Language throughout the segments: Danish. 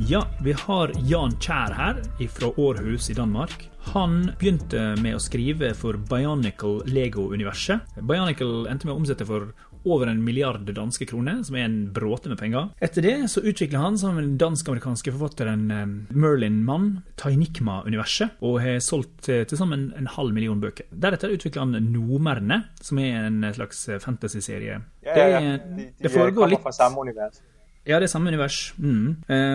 Ja, vi har Jan Kjær her fra Aarhus i Danmark. Han begynte med å skrive for Bionicle Lego-universet. Bionicle endte med å omsette for over 1 milliard danske kroner, som en bråte med penger. Etter det så utviklet han sammen med den dansk-amerikanske forfatteren Merlin Mann Tynigma-universet, og har solgt til sammen 500.000 bøker. Deretter utviklet han Nomerne, som en slags fantasy-serie. Det foregår litt fra samme univers. Ja, det er samme univers.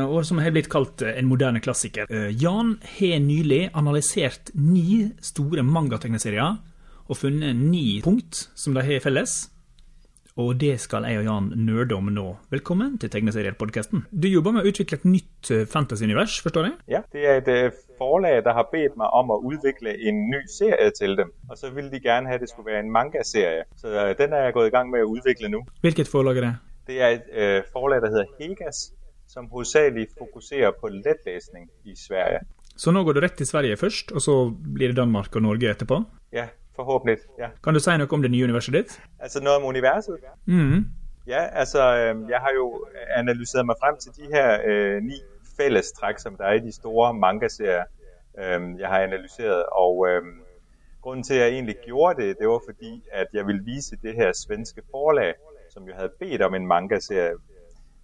Og som har blitt kalt en moderne klassiker. Jan har nylig analysert 9 store manga-tegneserier og funnet 9 punkt som de har felles. Og det skal jeg og Jan nørde om nå. Velkommen til Tegneserier-podcasten. Du jobber med å utvikle et nytt fantasy-univers, forstår jeg? Ja, det er et forlag, der har bedt meg om å utvikle en ny serie til dem. Og så ville de gerne have, at det skulle være en manga-serie. Så den er jeg gået i gang med å utvikle nu. Hvilket forlag er det? Det er et forlag, der hedder Hegas, som hovedsageligt fokuserer på letlæsning i Sverige. Så nå går du rett til Sverige først, og så blir det Danmark og Norge etterpå? Ja, forhåbentlig, ja. Kan du si noe om det nye universet ditt? Altså noget om universet? Ja, altså jeg har jo analyseret mig frem til de her 9 fællestræk, som der er i de store manga-serier, jeg har analyseret. Og grunden til, at jeg egentlig gjorde det, det var fordi, at jeg ville vise det her svenske forlag, som jo havde bedt om en manga-serie.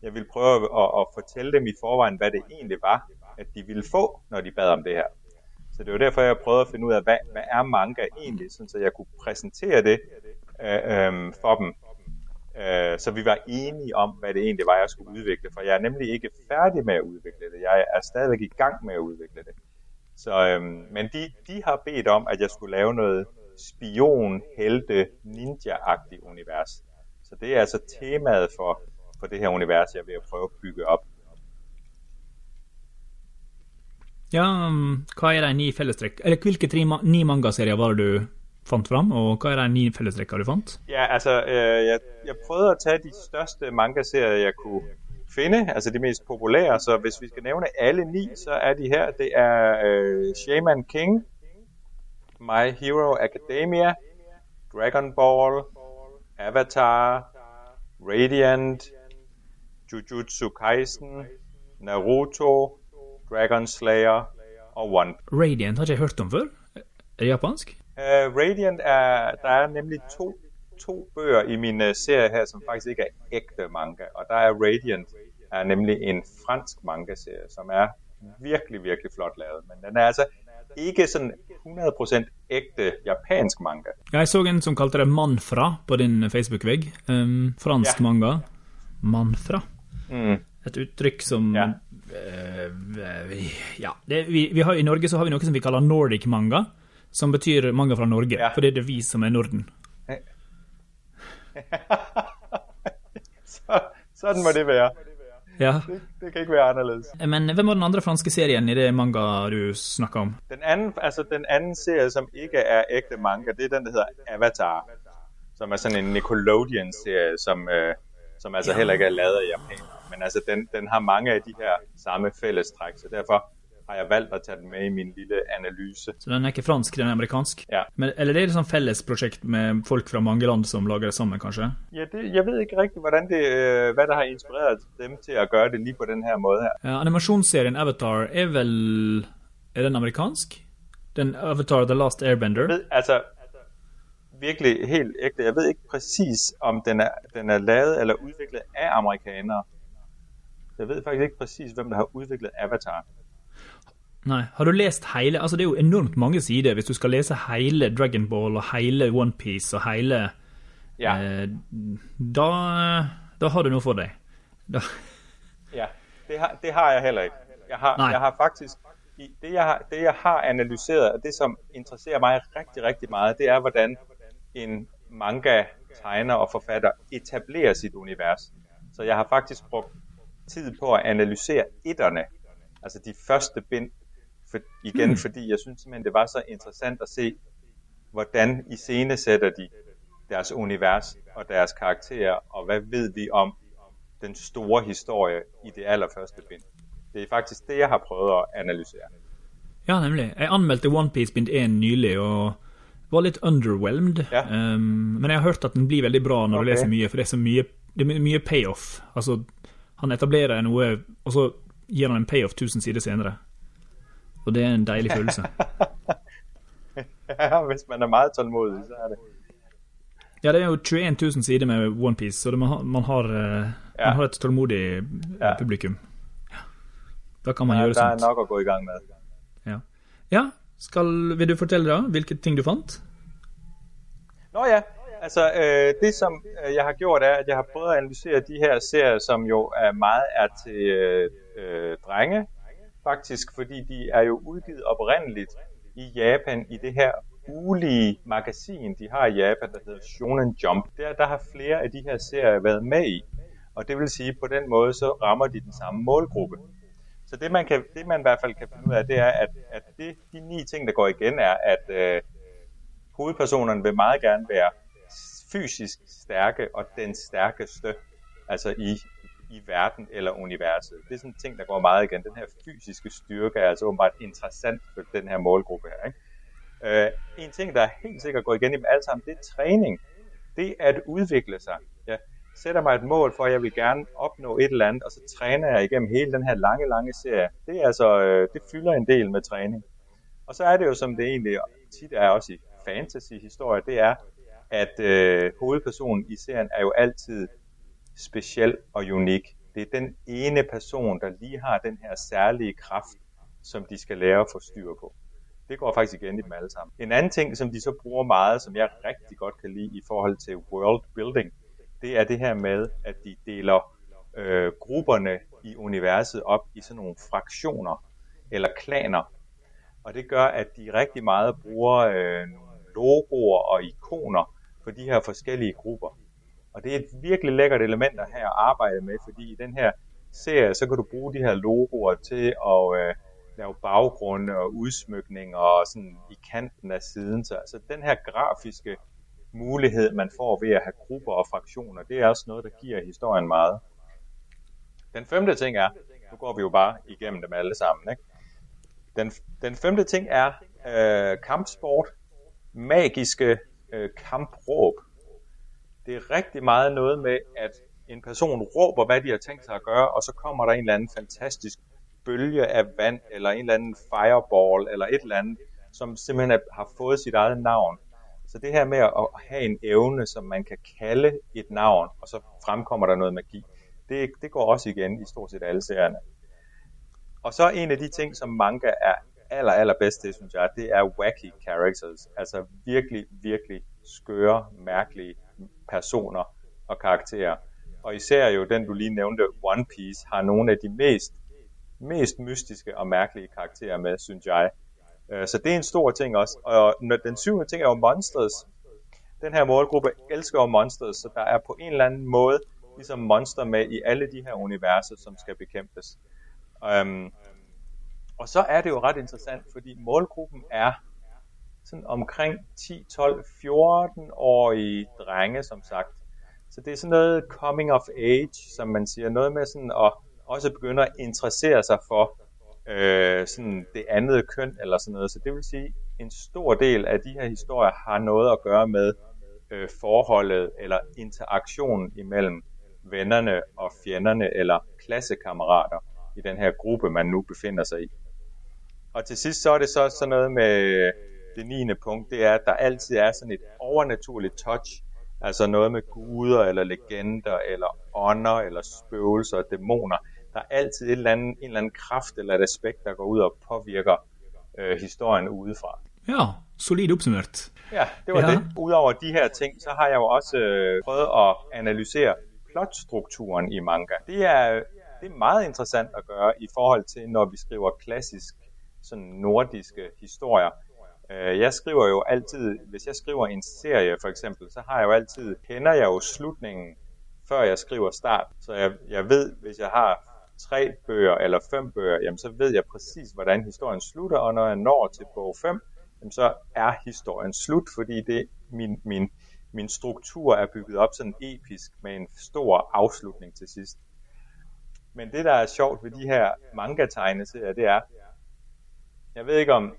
Jeg ville prøve at fortælle dem i forvejen, hvad det egentlig var, at de ville få, når de bad om det her. Så det var derfor, jeg prøvede at finde ud af, hvad er manga egentlig, så jeg kunne præsentere det for dem. Så vi var enige om, hvad det egentlig var, jeg skulle udvikle. For jeg er nemlig ikke færdig med at udvikle det. Jeg er stadigvæk i gang med at udvikle det. Så, men de har bedt om, at jeg skulle lave noget spion, helte, ninja-agtigt univers. Så det er altså temaet for det her univers, jeg vil prøve at bygge op. Ja, hva er de 9 fellestrekk? Eller hvilke 9 manga-serier var det du fant frem, og hva er de 9 fellestrekker du fant? Ja, altså, jeg prøvede at tage de største manga-serier, jeg kunne finde, altså de mest populære, så hvis vi skal nævne alle 9, så er de her. Det er Shaman King, My Hero Academia, Dragon Ball, Avatar, Radiant, Jujutsu Kaisen, Naruto, Dragon Slayer og One. Radiant har ikke jeg hørt om før. Er det japansk? Radiant der er nemlig to bøger i min serie her, som faktisk ikke er ægte manga. Og der er Radiant er nemlig en fransk manga-serie, som er virkelig, virkelig flot lavet. Men den er altså ikke sådan 100% ægte japansk manga. Jeg så en som kalte det Manfra på din Facebook-vægg. Fransk manga. Manfra. Et uttrykk som... vi har, i Norge så har vi noe som vi kaller Nordic manga, som betyr manga fra Norge, for det er vi som er Norden. Sådan må det være. Ja. Det kan ikke være anderledes. Men hvem var den andre franske serien i det manga du snakker om? Den anden serie, som ikke er ægte manga, det er den, der hedder Avatar, som er sådan en Nickelodeon-serie, som altså heller ikke er lavet af japanere. Men altså, den har mange af de her samme fællestræk, så derfor har jeg valgt at tage den med i min lille analyse. Så den er ikke fransk, den er amerikansk? Ja. Men, eller det er et sånn fellesprojekt med folk fra mange land som lager det sammen, kanskje? Ja, jeg ved ikke rigtigt, hvad der har inspireret dem til at gøre det lige på den her måde her. Ja, animationsserien Avatar er vel... Er den amerikansk? Den Avatar The Last Airbender? Jeg ved, altså... Virkelig helt ægte. Jeg ved ikke præcis, om den er lavet eller udviklet af amerikanere. Jeg ved faktisk ikke præcis, hvem der har udviklet Avatar. Nej, har du læst hele? Altså det er jo enormt mange sider, hvis du skal læse hele Dragon Ball og hele One Piece og hele... Ja. Da har du noget for dig. Ja, det har jeg heller ikke. Jeg har faktisk... Det jeg har analyseret, og det som interesserer mig rigtig, rigtig meget, det er, hvordan en manga-tegner og forfatter etablerer sit univers. Så jeg har faktisk brugt tid på at analysere etterne, altså de første bind, fordi jeg synes simpelthen, det var så interessant at se, hvordan iscenesætter de deres univers og deres karakterer, og hvad ved vi om den store historie i det allerførste bind. Det er faktisk det, jeg har prøvet at analysere. Ja, nemlig. Jeg anmeldte One Piece bind 1 nylig, og var litt underwhelmed. Ja. Men jeg har hørt at den blir veldig bra når du leser mye, for det er så mye payoff. Altså, han etablerer noe, og så gir han en payoff 1000 sider senere. Og det er en dejlig følelse. Ja, hvis man er meget tålmodig, så er det. Ja, det er jo 21.000 sider med One Piece, så man har et tålmodig publikum. Da kan man gjøre sånt. Der er nok at gå i gang med. Ja, vil du fortælle da, hvilke ting du fandt? Nå ja, altså det som jeg har gjort er, at jeg har prøvet at analysere de her serier, som jo er til drenge, faktisk, fordi de er jo udgivet oprindeligt i Japan i det her ugelige magasin, de har i Japan, der hedder Shonen Jump. Der har flere af de her serier været med i, og det vil sige, på den måde, så rammer de den samme målgruppe. Så det man i hvert fald kan finde ud af, det er, at de 9 ting, der går igen, er, at hovedpersonerne vil meget gerne være fysisk stærke og den stærkeste, altså i verden eller universet. Det er sådan en ting, der går meget igen. Den her fysiske styrke er altså åbenbart interessant for den her målgruppe her, ikke? En ting, der helt sikkert går igen i dem alle sammen, det er træning. Det er at udvikle sig. Jeg sætter mig et mål for, at jeg vil gerne opnå et eller andet, og så træner jeg igennem hele den her lange serie. Det er altså, det fylder en del med træning. Og så er det jo, som det egentlig tit er også i fantasy-historier, det er, at hovedpersonen i serien er jo altid speciel og unik. Det er den ene person, der lige har den her særlige kraft, som de skal lære at få styr på. Det går faktisk igen i dem alle sammen. En anden ting, som de så bruger meget, som jeg rigtig godt kan lide i forhold til world building, det er det her med, at de deler grupperne i universet op i sådan nogle fraktioner eller klaner. Og det gør, at de rigtig meget bruger nogle logoer og ikoner for de her forskellige grupper. Og det er et virkelig lækkert element her at arbejde med, fordi i den her serie, så kan du bruge de her logoer til at lave baggrunde og udsmykning og sådan i kanten af siden. Så altså den her grafiske mulighed, man får ved at have grupper og fraktioner, det er også noget, der giver historien meget. Den 5. ting er, nu går vi jo bare igennem dem alle sammen, ikke? Den 5. ting er kampsport, magiske kampråb. Det er rigtig meget noget med, at en person råber, hvad de har tænkt sig at gøre, og så kommer der en eller anden fantastisk bølge af vand, eller en eller anden fireball, eller et eller andet, som simpelthen har fået sit eget navn. Så det her med at have en evne, som man kan kalde et navn, og så fremkommer der noget magi, det går også igen i stort set alle serierne. Og så en af de ting, som manga er allerbedst til, synes jeg, det er wacky characters. Altså virkelig, virkelig skøre, mærkelige personer og karakterer. Og især jo den, du lige nævnte, One Piece, har nogle af de mest mystiske og mærkelige karakterer med, synes jeg. Så det er en stor ting også. Og den 7. ting er jo monsters. Den her målgruppe elsker jo monsters, så der er på en eller anden måde ligesom monster med i alle de her universer, som skal bekæmpes. Og så er det jo ret interessant, fordi målgruppen er sådan omkring 10, 12, 14-årige drenge, som sagt. Så det er sådan noget coming of age, som man siger. Noget med sådan at også begynde at interessere sig for sådan det andet køn eller sådan noget. Så det vil sige, en stor del af de her historier har noget at gøre med forholdet eller interaktionen imellem vennerne og fjenderne eller klassekammerater i den her gruppe, man nu befinder sig i. Og til sidst så er det så sådan noget med det 9. punkt, det er, at der altid er sådan et overnaturligt touch, altså noget med guder eller legender eller ånder eller spøgelser og dæmoner. Der er altid en eller anden kraft eller et aspekt, der går ud og påvirker historien udefra. Ja, solid opsummeret. Ja, det var det. Udover de her ting, så har jeg jo også prøvet at analysere plotstrukturen i manga. Det er meget interessant at gøre i forhold til, når vi skriver klassisk sådan nordiske historier. Jeg skriver jo altid, hvis jeg skriver en serie for eksempel, så har jeg jo altid, kender jeg jo slutningen, før jeg skriver start. Så jeg ved, hvis jeg har 3 bøger eller 5 bøger, jamen så ved jeg præcis, hvordan historien slutter, og når jeg når til bog 5, jamen så er historien slut, fordi det min struktur er bygget op sådan episk med en stor afslutning til sidst. Men det, der er sjovt ved de her manga-tegneserier, det er, jeg ved ikke om,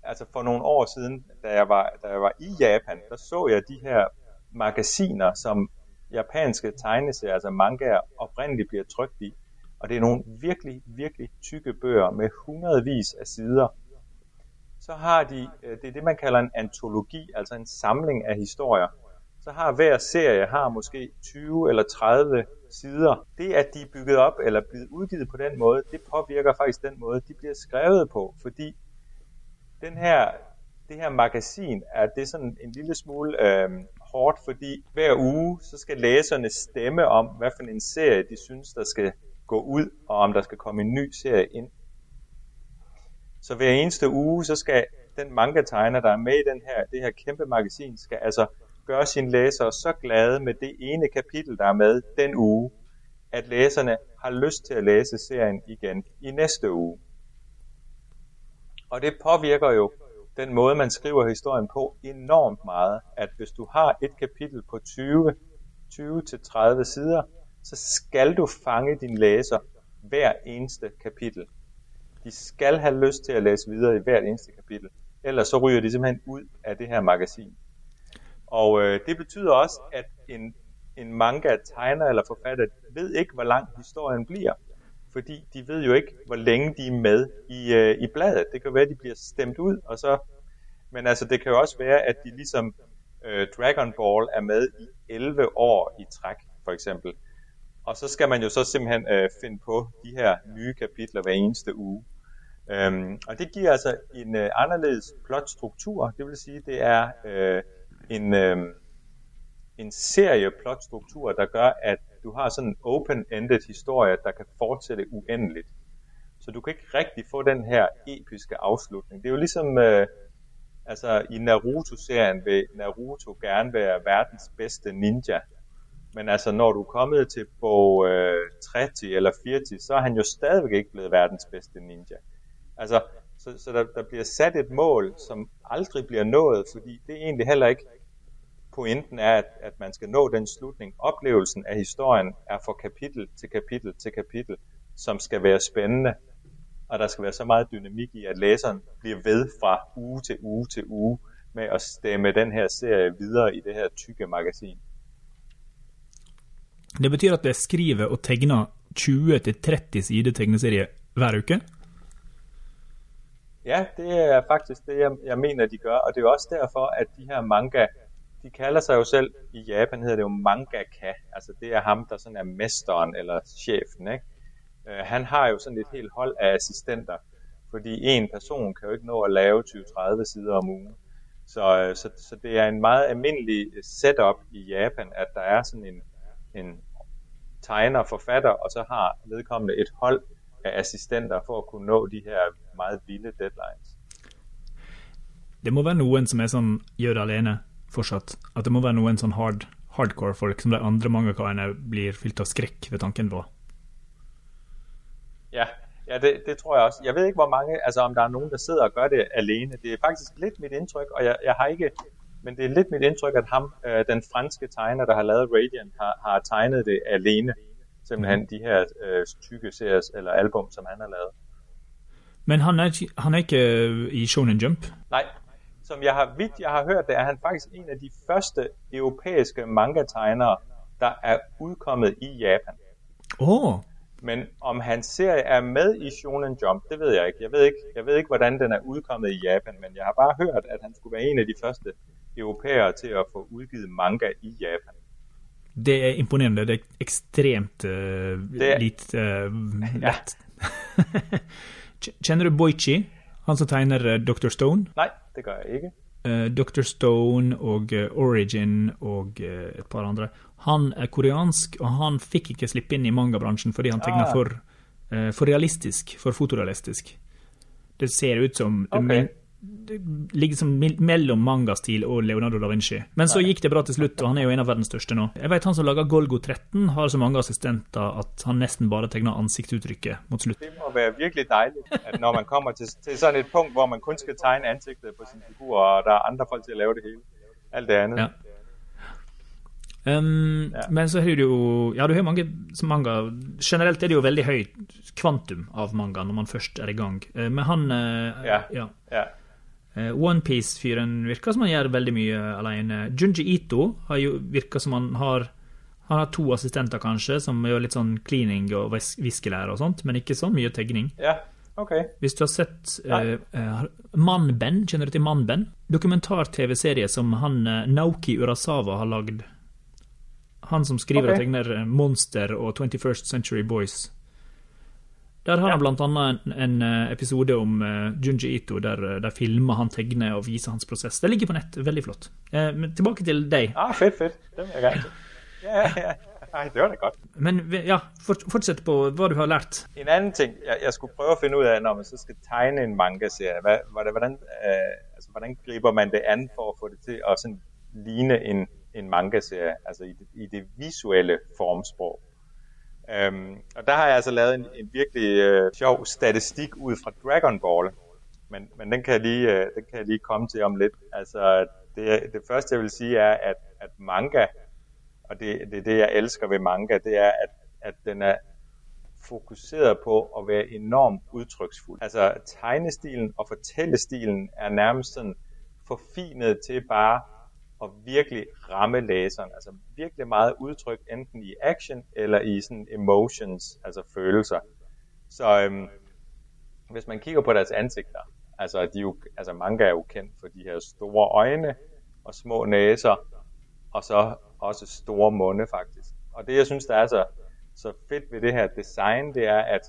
altså for nogle år siden, da jeg var i Japan, der så jeg de her magasiner, som japanske tegneserier, altså mangaer, oprindeligt bliver trykt i. og det er nogle virkelig, virkelig tykke bøger med hundredvis af sider. Så har de, det er det man kalder en antologi, altså en samling af historier. Så har hver serie har måske 20 eller 30 sider. Det, at de er bygget op eller blevet udgivet på den måde, det påvirker faktisk den måde, de bliver skrevet på, fordi det her magasin det er sådan en lille smule hårdt, fordi hver uge så skal læserne stemme om, hvad for en serie de synes, der skal gå ud, og om der skal komme en ny serie ind. Så hver eneste uge, så skal den manga-tegner, der er med i det her kæmpe magasin, skal altså gøre sine læsere så glade med det ene kapitel, der er med den uge, at læserne har lyst til at læse serien igen i næste uge. Og det påvirker jo den måde, man skriver historien på enormt meget, at hvis du har et kapitel på 20-30 sider, så skal du fange din læser hver eneste kapitel. De skal have lyst til at læse videre i hvert eneste kapitel, ellers så ryger de simpelthen ud af det her magasin. Og det betyder også, at en manga-tegner eller forfatter ved ikke, hvor lang historien bliver, fordi de ved jo ikke, hvor længe de er med i bladet. Det kan være, at de bliver stemt ud, men altså det kan jo også være, at de ligesom Dragon Ball er med i 11 år i træk, for eksempel. Og så skal man jo så simpelthen finde på de her nye kapitler hver eneste uge. Og det giver altså en anderledes plotstruktur. Det vil sige, det er en serie plotstruktur, der gør, at du har sådan en open-ended historie, der kan fortsætte uendeligt. Så du kan ikke rigtig få den her episke afslutning. Det er jo ligesom i Naruto-serien vil Naruto gerne være verdens bedste ninja. Men altså, når du er kommet til bog 30 eller 40, så er han jo stadigvæk ikke blevet verdens bedste ninja. Altså, så der bliver sat et mål, som aldrig bliver nået, fordi det er egentlig heller ikke pointen er, at man skal nå den slutning. Oplevelsen af historien er fra kapitel til kapitel til kapitel, som skal være spændende, og der skal være så meget dynamik i, at læseren bliver ved fra uge til uge til uge med at stemme den her serie videre i det her tykke magasin. Det betyder at det skriver og tegner 20-30 sider tegneserie hver uke? Ja, det er faktisk det, jeg mener, de gør, og det er jo også derfor, at de her manga, de kalder sig jo selv, i Japan hedder det jo mangaka, altså det er ham, der sådan er mesteren eller chefen, ikke? Han har jo sådan et helt hold af assistenter, fordi en person kan jo ikke nå at lave 20-30 sider om ugen. Så det er en meget almindelig setup i Japan, at der er sådan en tegner, forfatter, og så har vedkommende et hold af assistenter for at kunne nå de her meget vilde deadlines. Det må være nogen som er sådan, gjør det alene fortsatt, at det må være nogen sånn hardcore folk som de andre mangakaene blir fylt av skrekk ved tanken på. Ja, det tror jeg også. Jeg ved ikke, hvor mange, altså om der er nogen, der sidder og gør det alene. Det er faktisk lidt mit indtryk, og jeg har ikke, men det er lidt mit indtryk, at ham, den franske tegner, der har lavet Radiant, har tegnet det alene. Simpelthen de her tykke series eller album, som han har lavet. Men han er ikke i Shonen Jump? Nej, som jeg har hørt, det er han faktisk en af de første europæiske manga-tegnere, der er udkommet i Japan. Men om hans serie er med i Shonen Jump, det ved jeg ikke. Jeg ved ikke, hvordan den er udkommet i Japan, men jeg har bare hørt, at han skulle være en af de første europæere til at få udgivet manga i Japan. Det er imponerende. Det er ekstremt lett. Kjenner du Boichi? Han som tegner Dr. Stone? Nej, det gør jeg ikke. Dr. Stone og Origin og et par andre. Han er koreansk, og han fikk ikke slippe inn i mangabransjen fordi han tegner for realistisk, for fotorealistisk. Det ser ut som det ligger som mellom mangastil og Leonardo da Vinci. Men så gikk det bra til slutt, og han er jo en av verdens største nå. Jeg vet han som lager Golgo 13 har så mange assistenter at han nesten bare tegner ansiktsuttrykket mot slutt. Det må være virkelig dejligt, at når man kommer til sådan et punkt, hvor man kun skal tegne ansigtet på sin figur, og der er andre folk til at lave det hele. Alt det andet. Ja. Men så har du jo, du har mange manga, generelt er det jo veldig høyt kvantum av manga når man først er i gang. Men han, One Piece-fyren virker som han gjør veldig mye alene. Junji Ito har jo virket som han Han har 2 assistenter kanskje, som gjør litt sånn cleaning og viskelære og sånt, men ikke så mye tegning. Ja, ok. Hvis du har sett Man-Ben, kjenner du til Man-Ben? Dokumentar-tv-serie som han Naoki Urasawa har lagd. Han som skriver og tegner Monster og 21st Century Boys. Der har han blant annet en episode om Junji Ito, der filmer han tegner og viser hans prosess. Det ligger på nett, veldig flott. Men tilbake til deg. Fedt. Det vil jeg gerne til. Ja. Ej, det var da godt. Men ja, fortsæt på, hvad du har lært. En anden ting, jeg skulle prøve at finde ud af, når man så skal tegne en manga-serie, hvordan griber man det an for at få det til at sådan ligne en manga-serie, altså i det visuelle formsprog. Og der har jeg altså lavet en virkelig sjov statistik ud fra Dragon Ball, men den kan jeg lige komme til om lidt. Altså det første jeg vil sige er, at manga, og det er det jeg elsker ved manga, det er at den er fokuseret på at være enormt udtryksfuld. Altså tegnestilen og fortællestilen er nærmest sådan forfinet til bare at virkelig ramme læseren. Altså virkelig meget udtryk, enten i action eller i sådan emotions, altså følelser. Så hvis man kigger på deres ansigter, altså manga er jo kendt for de her store øjne og små næser, og så også store munde faktisk. Og det jeg synes der er så fedt ved det her design, det er at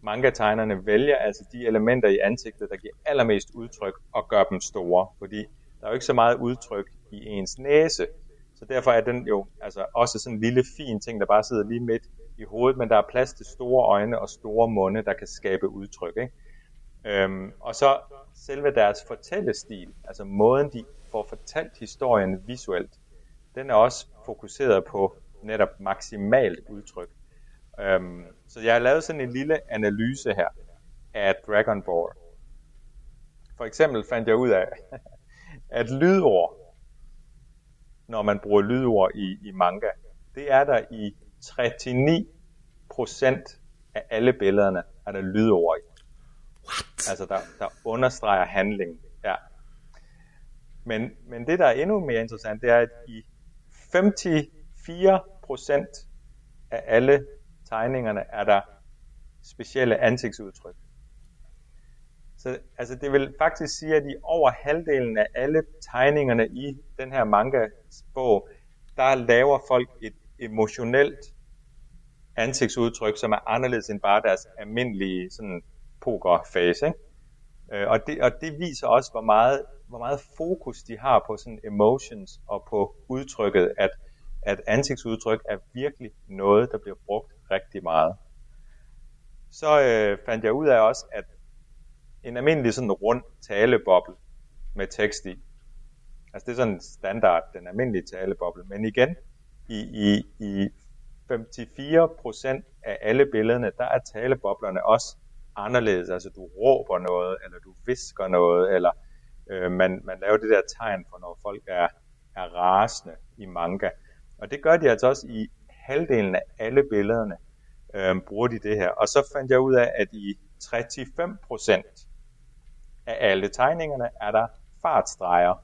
manga-tegnerne vælger altså de elementer i ansigtet, der giver allermest udtryk, og gør dem store, fordi der er jo ikke så meget udtryk i ens næse, så derfor er den jo altså også sådan en lille fin ting, der bare sidder lige midt i hovedet, men der er plads til store øjne og store munde, der kan skabe udtryk, ikke? Og så selve deres fortællestil, altså måden de får fortalt historien visuelt, den er også fokuseret på netop maksimalt udtryk. Så jeg har lavet sådan en lille analyse her af Dragon Ball. For eksempel fandt jeg ud af, at lydord, når man bruger lydord i manga, det er der i 39% af alle billederne, er der lydord i. What? Altså der understreger handlingen. Ja. Men det, der er endnu mere interessant, det er, at i 54% af alle tegningerne er der specielle ansigtsudtryk. Så altså, det vil faktisk sige, at i over halvdelen af alle tegningerne i den her manga-bog, der laver folk et emotionelt ansigtsudtryk, som er anderledes end bare deres almindelige sådan, pokerface, ikke? Og det viser også, hvor meget fokus de har på sådan emotions og på udtrykket, at ansigtsudtryk er virkelig noget, der bliver brugt rigtig meget. Så fandt jeg ud af også, at en almindelig sådan rund taleboble med tekst i, altså det er sådan standard, den almindelige taleboble, men igen, i 54% af alle billederne, der er taleboblerne også anderledes, altså du råber noget, eller du visker noget, eller man laver det der tegn for, når folk er rasende i manga. Og det gør de altså også i halvdelen af alle billederne, bruger de det her. Og så fandt jeg ud af, at i 35% af alle tegningerne er der fartstreger,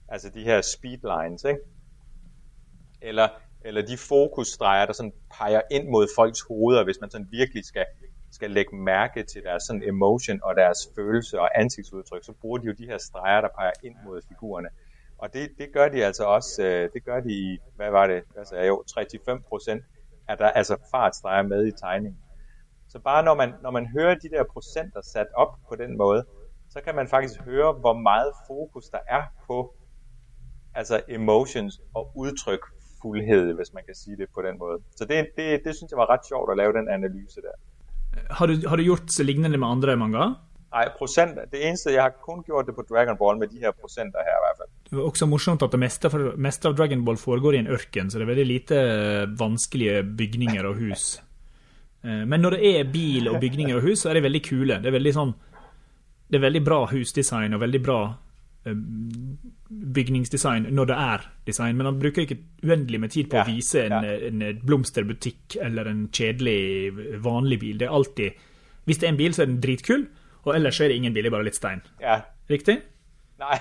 altså de her speedlines, ikke? Eller de fokusstreger, der sådan peger ind mod folks hoveder, hvis man sådan virkelig skal lægge mærke til deres sådan emotion og deres følelse og ansigtsudtryk, så bruger de jo de her streger, der peger ind mod figurerne. Og det gør de altså også, det gør de i, 35% er der altså fartstreger med i tegningen. Så bare når man hører de der procenter sat op på den måde, så kan man faktisk høre, hvor meget fokus der er på altså emotions og udtrykfuldhed, hvis man kan sige det på den måde. Så det synes jeg var ret sjovt at lave den analyse der. Har du gjort lignende med andre manga? Nej, procenter. Det eneste, jeg har kun gjort det på Dragon Ball med de her procenter her i hvert fald. Det var også morsomt at det meste av Dragon Ball foregår i en ørken, så det er veldig lite vanskelige bygninger og hus. Men når det er bil og bygninger og hus, så er det veldig kule. Det er veldig bra husdesign og veldig bra bygningsdesign når det er design, men han bruker ikke uendelig med tid på å vise en blomsterbutikk eller en kjedelig vanlig bil. Det er alltid, hvis det er en bil så er den dritkul, og ellers så er det ingen bil, det er bare litt stein. Ja. Riktig? Nej.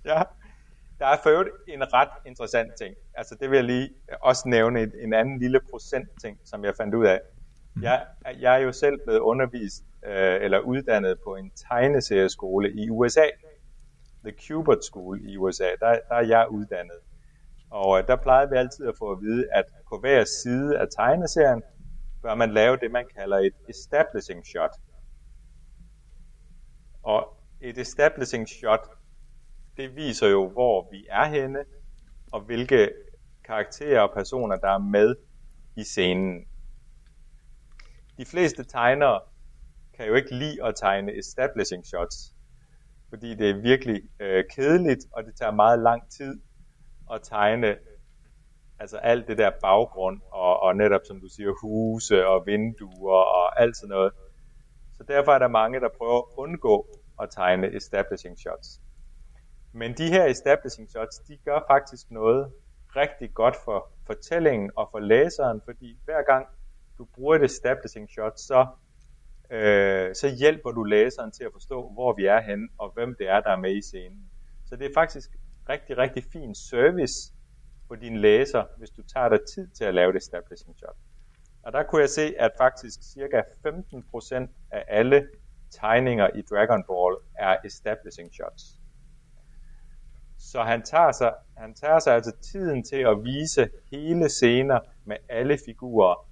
Ja. Der er for øvrigt en ret interessant ting. Altså det vil jeg lige også nævne en anden lille procentting, som jeg fandt ud af. Jeg er jo selv blevet undervist eller uddannet på en tegneserieskole i USA. The Kubert School i USA. Der er jeg uddannet. Og der plejede vi altid at få at vide, at på hver side af tegneserien bør man lave det, man kalder et establishing shot. Og et establishing shot, det viser jo, hvor vi er henne, og hvilke karakterer og personer, der er med i scenen. De fleste tegnere kan jo ikke lide at tegne establishing shots, fordi det er virkelig kedeligt, og det tager meget lang tid at tegne altså alt det der baggrund, og netop som du siger, huse og vinduer og alt sådan noget. Så derfor er der mange, der prøver at undgå at tegne establishing shots. Men de her establishing shots, de gør faktisk noget rigtig godt for fortællingen og for læseren, fordi hver gang du bruger et establishing shot, så hjælper du læseren til at forstå, hvor vi er henne, og hvem det er, der er med i scenen. Så det er faktisk rigtig, rigtig fin service for din læser, hvis du tager dig tid til at lave et establishing shot. Og der kunne jeg se, at faktisk cirka 15% af alle tegninger i Dragon Ball er establishing shots. Så han tager sig altså tiden til at vise hele scener med alle figurer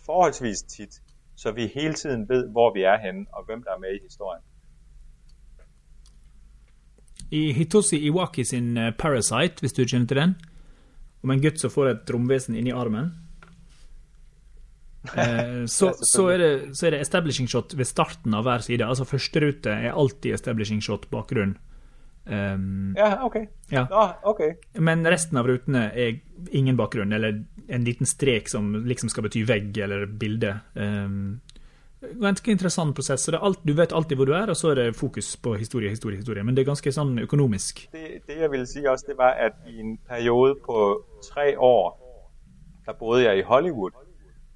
forholdsvis tit, så vi hele tiden ved, hvor vi er henne, og hvem der er med i historien. I Hitoshi Iwaki sin Parasite, hvis du kjenner til den, om en gutt som får et romvesen inn i armen, så er det establishing shot ved starten av hver side. Altså første rute er alltid establishing shot bakgrunn. Okay. Ja. Okay. Men resten av rutene er ingen bakgrunn, eller en liten strek som liksom skal bety vegg eller bilde. Ganske interessant prosess. Så det er du vet alltid hvor du er, og så er det fokus på historie. Men det er ganske sånn økonomisk. Det jeg ville sige også, det var, at i en periode på 3 år, der boede jeg i Hollywood,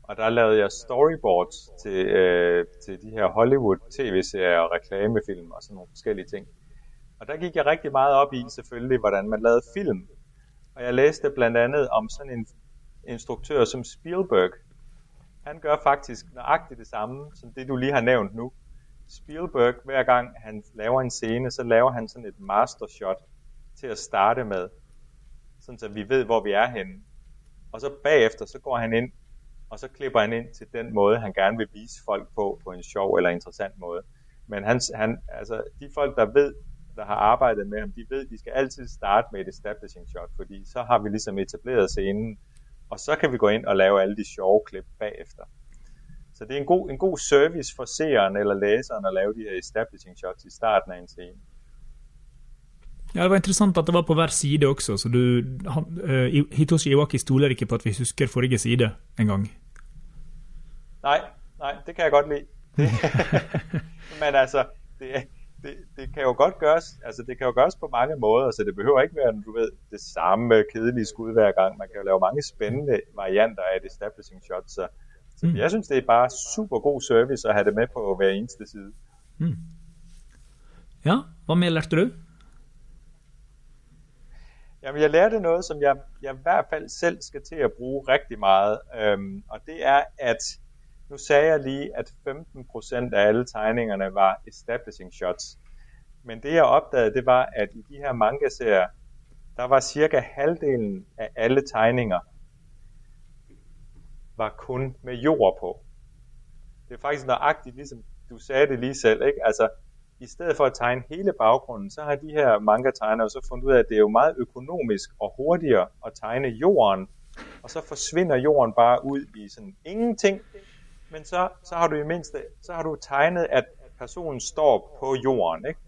og der lavede jeg storyboards til de her Hollywood-tv-serier og reklamefilm og sådan nogle forskellige ting. Og der gik jeg rigtig meget op i selvfølgelig, hvordan man lavede film. Og jeg læste blandt andet om sådan en instruktør som Spielberg. Han gør faktisk nøjagtigt det samme, som det du lige har nævnt nu. Spielberg, hver gang han laver en scene, så laver han sådan et mastershot til at starte med. Sådan så vi ved, hvor vi er henne. Og så bagefter, så går han ind, og så klipper han ind til den måde, han gerne vil vise folk på en sjov eller interessant måde. Men altså, de folk, der har arbejdet med ham, de ved, de skal altid starte med et establishing shot, fordi så har vi ligesom etableret scenen, og så kan vi gå ind og lave alle de sjove klip bagefter. Så det er en god service for seeren eller læseren at lave de her establishing shots i starten af en scene. Ja, det var interessant at det var på hver side også, så Hitoshi Iwaki stoler ikke på at vi husker forrige side en gang. Nej, det kan jeg godt lide. Men altså, det kan jo godt gøres, altså det kan jo gøres på mange måder, så det behøver ikke være, du ved, det samme kedelige skud hver gang. Man kan jo lave mange spændende varianter af et establishing shot, så jeg synes, det er bare super god service at have det med på hver eneste side. Ja, hvad mere lærte du? Jamen, jeg lærte noget, som jeg i hvert fald selv skal til at bruge rigtig meget, og det er, at nu sagde jeg lige, at 15% af alle tegningerne var establishing shots. Men det jeg opdagede, det var, at i de her manga-serier, der var cirka halvdelen af alle tegninger, var kun med jord på. Det er faktisk nøjagtigt, ligesom du sagde det lige selv, ikke? Altså, i stedet for at tegne hele baggrunden, så har de her manga-tegnere så fundet ud af, at det er jo meget økonomisk og hurtigere at tegne jorden, og så forsvinder jorden bare ud i sådan ingenting. Men så har du i mindste, så har du tegnet, at personen står på jorden, ikke?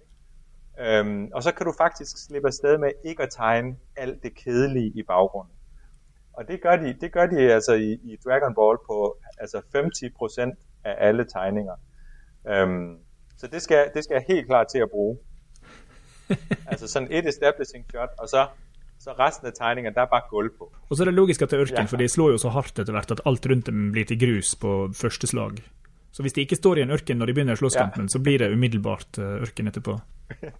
Og så kan du faktisk slippe afsted med ikke at tegne alt det kedelige i baggrunden. Og det gør de altså i Dragon Ball på altså 50% af alle tegninger. Så det skal jeg helt klart til at bruge. Altså sådan et establishing shot, og så resten af tegningen, der er bare gulv på. Og så er det logisk at det er ørken, for det slår jo så hardt etter hvert at alt rundt dem blir til grus på første slag. Så hvis det ikke står i en ørken når de begynner slåsskampen, så blir det umiddelbart ørken etterpå.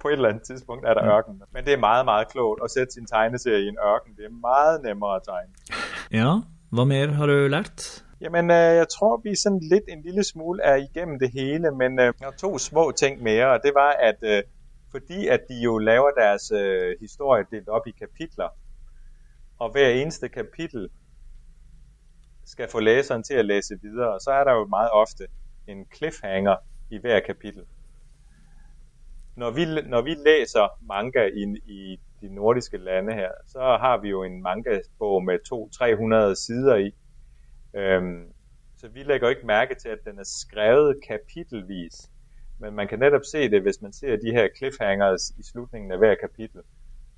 På et eller andet tidspunkt er der ørken. Men det er meget, meget klogt at sætte sin tegneserie i en ørken. Det er meget nemmere at tegne. Ja, hvad mere har du lært? Jamen, jeg tror, vi sådan lidt en lille smule er igennem det hele, men jeg har 2 små ting mere, og det var, at fordi at de jo laver deres historie delt op i kapitler, og hver eneste kapitel skal få læseren til at læse videre, så er der jo meget ofte en cliffhanger i hver kapitel. Når vi læser manga i de nordiske lande her, så har vi jo en manga-bog med 200-300 sider i. Så vi lægger ikke mærke til, at den er skrevet kapitelvis. Men man kan netop se det, hvis man ser de her cliffhangers i slutningen af hver kapitel.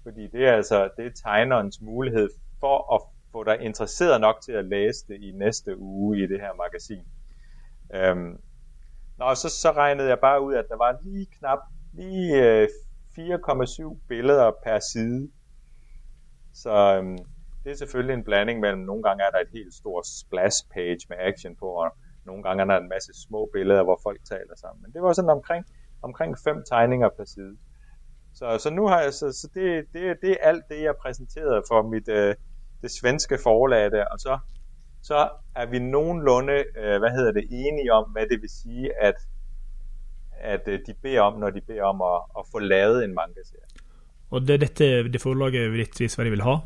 Fordi det er tegnerens mulighed for at få dig interesseret nok til at læse det i næste uge i det her magasin. Så regnede jeg bare ud, at der var lige knap 4,7 billeder per side. Så det er selvfølgelig en blanding mellem, nogle gange er der et helt stort splash page med action på, og nogle gange er der en masse små billeder, hvor folk taler sammen. Men det var sådan omkring 5 tegninger per side. Så nu har jeg så det er alt det, jeg præsenterede for mit det svenske forlag der, og så er vi nogenlunde enige om, hvad det vil sige, at de beder om, når de beder om at få lavet en manga-serie. Og det er det forlaget ditt Sverige vil ha?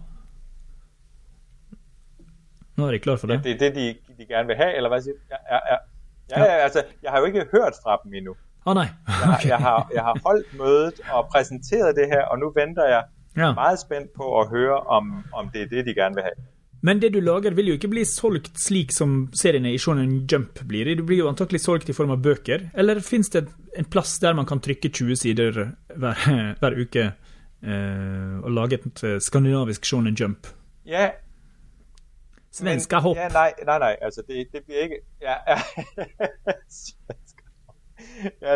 Nu er de klar for det. Ja, det er det, de gerne vil have, eller hvad siger du? Ja, altså, jeg har jo ikke hørt fra dem endnu. Nej. Okay. Jeg har holdt mødet og præsenteret det her, og nu venter jeg meget spændt på at høre, om det er det, de gerne vil have. Men det du lager vil jo ikke bli solgt slik som seriene i Shonen Jump blir. Det blir jo antakelig solgt i form av bøker. Eller finnes det en plass der man kan trykke 20 sider hver uke og lage et skandinavisk Shonen Jump? Ja. Svenska hopp. Ja, nej. Altså, det bliver ikke...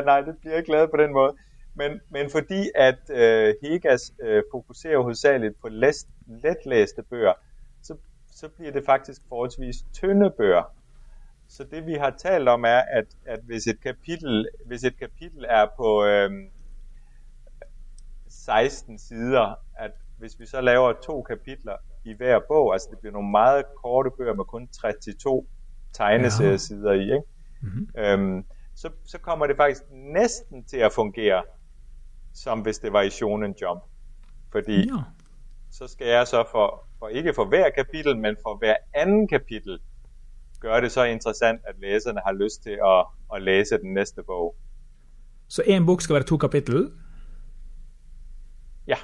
nej, det bliver ikke lavet på den måde. Men fordi at Hegas fokuserer hovedsageligt på letlæste bøger, så bliver det faktisk forholdsvis tynde bøger. Så det vi har talt om er, at hvis et kapitel er på 16 sider, at hvis vi så laver 2 kapitler i hver bog, altså det bliver nogle meget korte bøger med kun 32 tegneseriesider i, ikke? Mm-hmm. Så kommer det faktisk næsten til at fungere, som hvis det var i Shonen Jump. Fordi så skal jeg så for ikke for hver kapitel, men for hver anden kapitel, gøre det så interessant, at læserne har lyst til at læse den næste bog. Så en bok skal være 2 kapittel? Ja.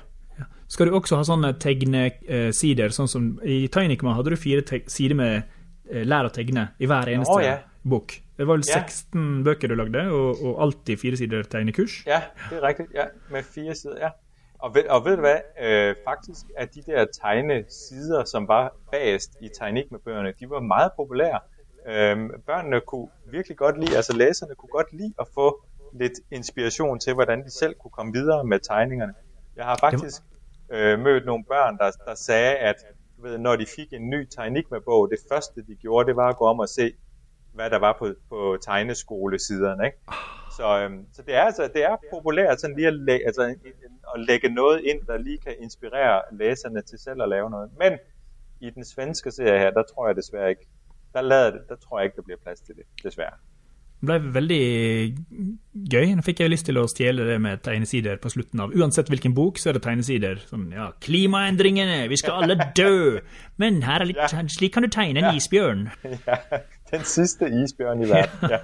Skal du også ha sånne tegnesider, sånn som i Tainikma hadde du 4 sider med lær å tegne i hver eneste bok. Det var vel 16 bøker du lagde, og alltid 4 sider tegnekurs. Ja, det er rigtigt. Ja, med 4 sider, ja. Og ved du hvad, faktisk er de der tegnesider, som var bagerst i Tainikma-bøgerne, de var meget populære. Børnene kunne virkelig godt lide, altså læserne kunne godt lide at få lidt inspiration til, hvordan de selv kunne komme videre med tegningerne. Jeg har faktisk mødt nogle børn, der sagde, at når de fik en ny Tainikma-bog, det første de gjorde, det var at gå om og se, hvad der var på tegneskolesiderne, ikke? Så det er populært sådan lige at lægge noget ind, der lige kan inspirere læserne til selv at lave noget. Men i den svenske serie her, der tror jeg desværre ikke, der tror jeg ikke, der bliver plads til det, desværre. Det ble veldig gøy. Nå fikk jeg lyst til å stjele det med tegnesider på slutten av. Uansett hvilken bok, så er det tegnesider. Sånn, klimaendringene, vi skal alle dø. Men her er litt, slik kan du tegne en isbjørn. Ja, den siste isbjørn i verden, ja.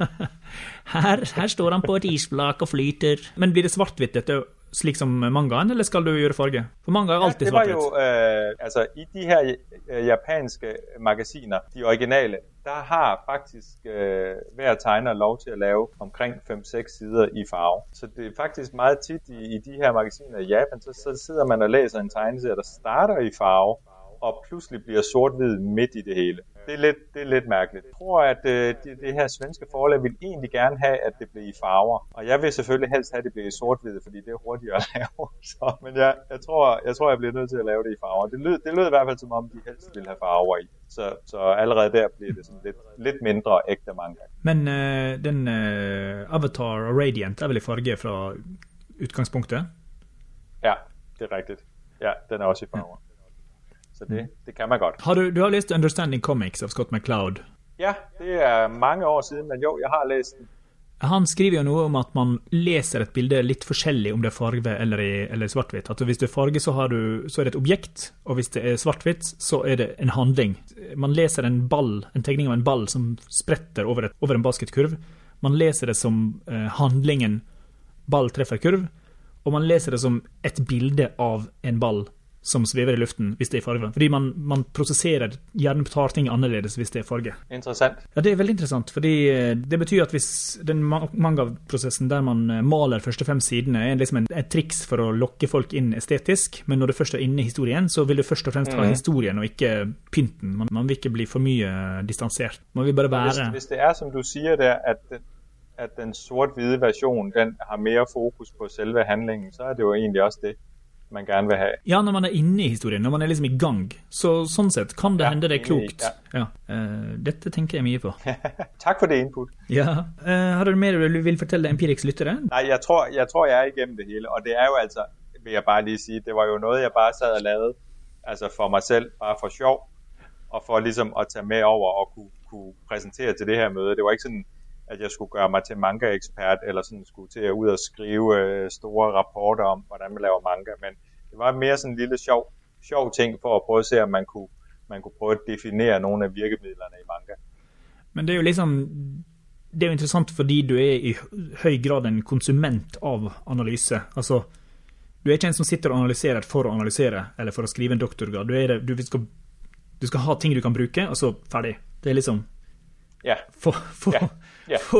Her står han på et isflak og flyter. Men blir det svart-hvitt dette, slik som mangaen, eller skal du gjøre farge? For manga er alltid svart-hvitt. Det var jo, altså i de her japanske magasiner, de originale, der har faktisk hver tegner lov til at lave omkring 5-6 sider i farve. Så det er faktisk meget tit i de her magasiner i Japan, så sidder man og læser en tegneserie, der starter i farve, og pludselig bliver sort-hvid midt i det hele. Det er lidt mærkeligt. Jeg tror, at det her svenske forlag vil egentlig gerne have, at det bliver i farver. Og jeg vil selvfølgelig helst have, at det bliver i sort-hvid, fordi det er hurtigere at lave. Men jeg tror, jeg bliver nødt til at lave det i farver. Det lød i hvert fald, som om de helst ville have farver i. Så allerede der bliver det sådan lidt mindre ægte manga. Men den Avatar og Radiant er vel i farge fra utgangspunktet? Ja, det er rigtigt. Ja, den er også i farver. Så det kan man godt. Du har læst Understanding Comics av Scott McCloud? Ja, det er mange år siden, men jo, jeg har læst den. Han skriver jo noe om at man leser et bilde litt forskjellig om det er farge eller svart-hvitt. At hvis det er farge, så er det et objekt, og hvis det er svart-hvitt, så er det en handling. Man leser en tegning av en ball som spretter over en basketkurv. Man leser det som handlingen ball treffer kurv, og man leser det som et bilde av en ball som svever i luften hvis det er farge. Fordi man prosesserer, gjerne tar ting annerledes hvis det er farge. Interessant. Ja, det er veldig interessant, fordi det betyr at hvis den manga-prosessen der man maler første 5 sidene er liksom et triks for å lokke folk inn estetisk, men når det først er inne i historien, så vil det først og fremst ha historien og ikke pynten. Man vil ikke bli for mye distansert. Man vil bare være... Hvis det er, som du siger der, at den sort-hvide version, den har mere fokus på selve handlingen, så er det jo egentlig også det, man gerne vil have. Ja, når man er inne i historien, når man er liksom i gang. Så sånn sett kan det hende det er klokt. Ja. Dette tenker jeg mye på. Takk for det input. Ja. Har du mer du vil fortelle Empirix lyttere? Nej, jeg tror jeg er igennem det hele, og det er jo altså, vil jeg bare lige sige, det var jo noget, jeg bare sad og lavede, altså for mig selv, bare for sjov, og for ligesom at tage med over og kunne præsentere til det her møde. Det var ikke sådan, at jeg skulle gøre mig til manga-ekspert, eller sådan skulle til at ud og skrive store rapporter om, hvordan man laver manga, men det var mere sådan en lille sjov ting, for at prøve at se, om man kunne prøve at definere nogle af virkemidlerne i manga. Men det er jo liksom, det er jo interessant, fordi du er i høy grad en konsument av analyse. Altså, du er ikke en som sitter og analyserer for å analysere, eller for å skrive en doktorgrad. Du skal ha ting du kan bruke, og så ferdig. Det er liksom... Ja. Få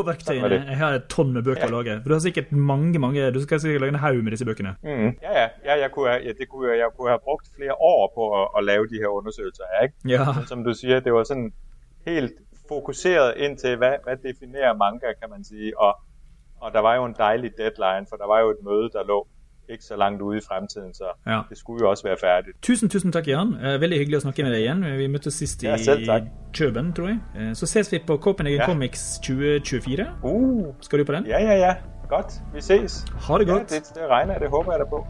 verktøyene. Jeg har et tonn med bøker å lage. For du har sikkert mange, du skal sikkert lage en haug med disse bøkene. Jeg kunne have brugt flere år på at lave de her undersøgelser, ikke? Ja. Men som du siger, det var sådan helt fokuseret ind til, hvad definerer manga, kan man sige. Og der var jo en dejlig deadline, for der var jo et møde, der lå ikke så langt ude i fremtiden, så det skulle jo også være færdigt. Tusen takk, Jan. Veldig hyggelig å snakke med deg igjen. Vi møttes sist i Køben, tror jeg. Så ses vi på Copenhagen Comics 2024. Skal du på den? Ja. Godt. Vi ses. Ha det godt. Ja, det regner jeg. Det håper jeg da på.